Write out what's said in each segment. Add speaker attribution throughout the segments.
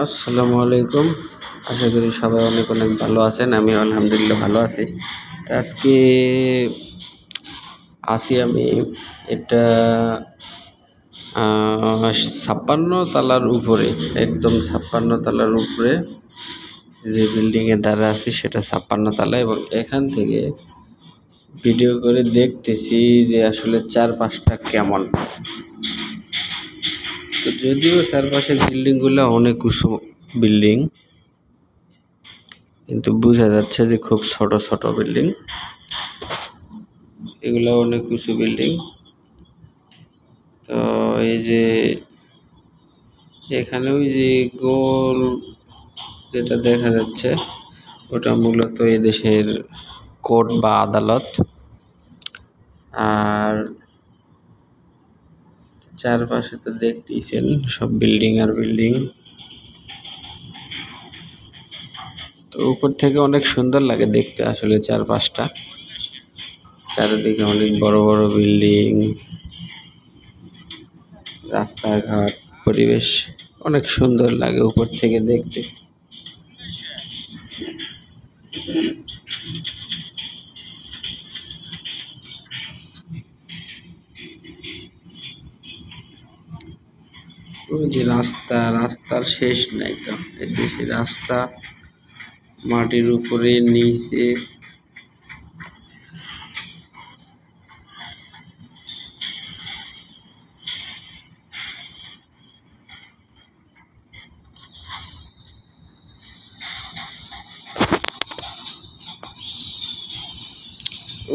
Speaker 1: আসসালামু আলাইকুম। আশা করি সবাই অনেক অনেক ভালো আছেন। আমি আলহামদুলিল্লাহ ভালো আছি। তো আজকে আমি এটা ৫৬ তালার উপরে, একদম ৫৬ তালার উপরে যে বিল্ডিংয়ে দাঁড়া আছি সেটা ৫৬ তালা, এবং এখান থেকে ভিডিও করে দেখতেছি যে আসলে চারপাশটা কেমন। তো যদিও চারপাশের বিল্ডিংগুলো অনেক উঁচু বিল্ডিং, কিন্তু বোঝা যাচ্ছে যে খুব ছোট ছোট বিল্ডিং। এগুলো অনেক উঁচু বিল্ডিং। তো এই যে এখানে ওই যে গোল যেটা দেখা যাচ্ছে ওটা মূলত এদেশের কোর্ট বা আদালত। আর চারপাশে তো দেখতেইছেন সব বিল্ডিং আর বিল্ডিং। তো উপর থেকে অনেক সুন্দর লাগে দেখতে আসলে চারপাশটা, চারিদিকে অনেক বড় বড় বিল্ডিং, রাস্তাঘাট, পরিবেশ অনেক সুন্দর লাগে উপর থেকে দেখতে। ওই যে রাস্তার শেষ নাই তো, এদেশে রাস্তা মাটির উপরে নিচে।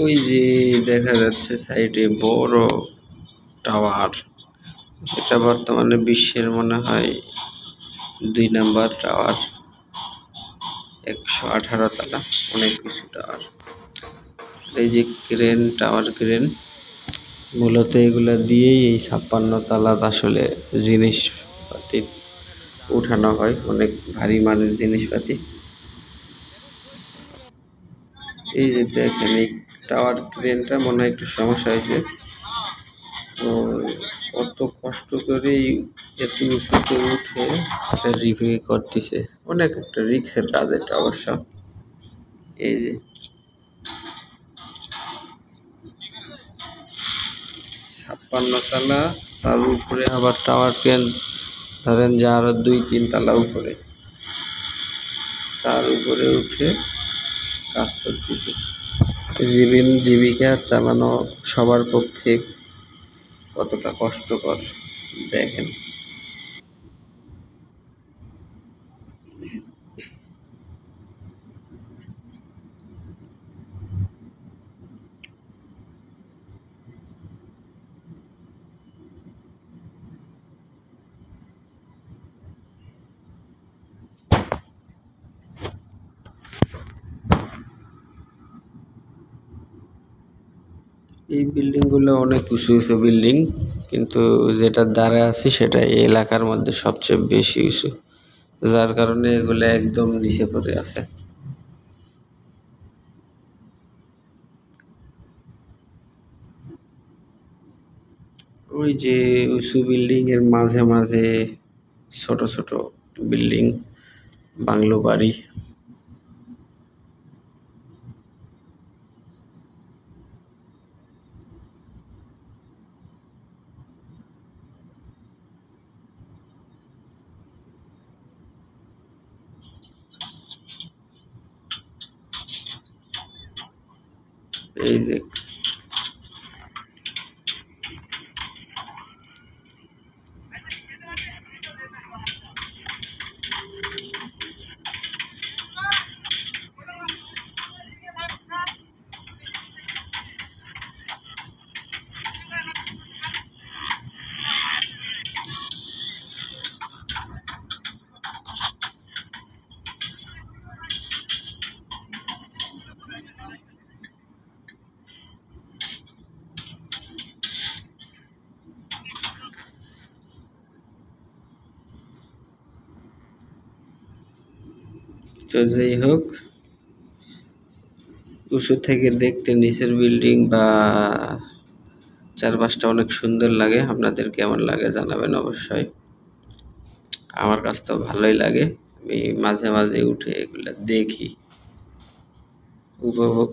Speaker 1: ওই যে দেখা যাচ্ছে সাইডে বড় টাওয়ার, এটা বর্তমানে বিশ্বের মনে হয় ২ নাম্বার টাওয়ার, ১১৮ তালা, অনেক কিছু টাওয়ার। এই যে ক্রেন, টাওয়ার ক্রেন, মূলত এগুলা দিয়েই এই ৫৬ তালাত আসলে জিনিসপাতি উঠানো হয়, অনেক ভারী মানের জিনিসপাতি। এই যে দেখেন এই টাওয়ার ক্রেনটা মনে হয় একটু সমস্যা হয়েছে, তো কত কষ্ট করে এত উঁচুতে উঠে এটা রিভিউ করতেছে। অনেক একটা রিক্সের কাজ এটা অবশ্য। এই যে ৫৬ তালা, তার উপরে আবার টাওয়ার ক্রেন ধরেন যে আরো ২-৩ তালা উপরে, তার উপরে উঠে কাজ করতেছে। জীবিকা চালানো সবার পক্ষে কতটা কষ্টকর দেখেন। এই বিল্ডিংগুলো অনেক উঁচু উঁচু বিল্ডিং, কিন্তু যেটা দাঁড়ায় আছি সেটা এই এলাকার মধ্যে সবচেয়ে বেশি উঁচু, যার কারণে এগুলো একদম নিচে পড়ে আছে। ওই যে উঁচু বিল্ডিং এর মাঝে মাঝে ছোট ছোট বিল্ডিং, বাংলো বাড়ি। এই যে তো যাই হোক, উঁচু থেকে দেখতে নিচের বিল্ডিং বা চারপাশটা অনেক সুন্দর লাগে। আপনাদের কেমন লাগে জানাবেন অবশ্যই। আমার কাছে তো ভালোই লাগে। আমি মাঝে মাঝে উঠে এগুলা দেখি, উপভোগ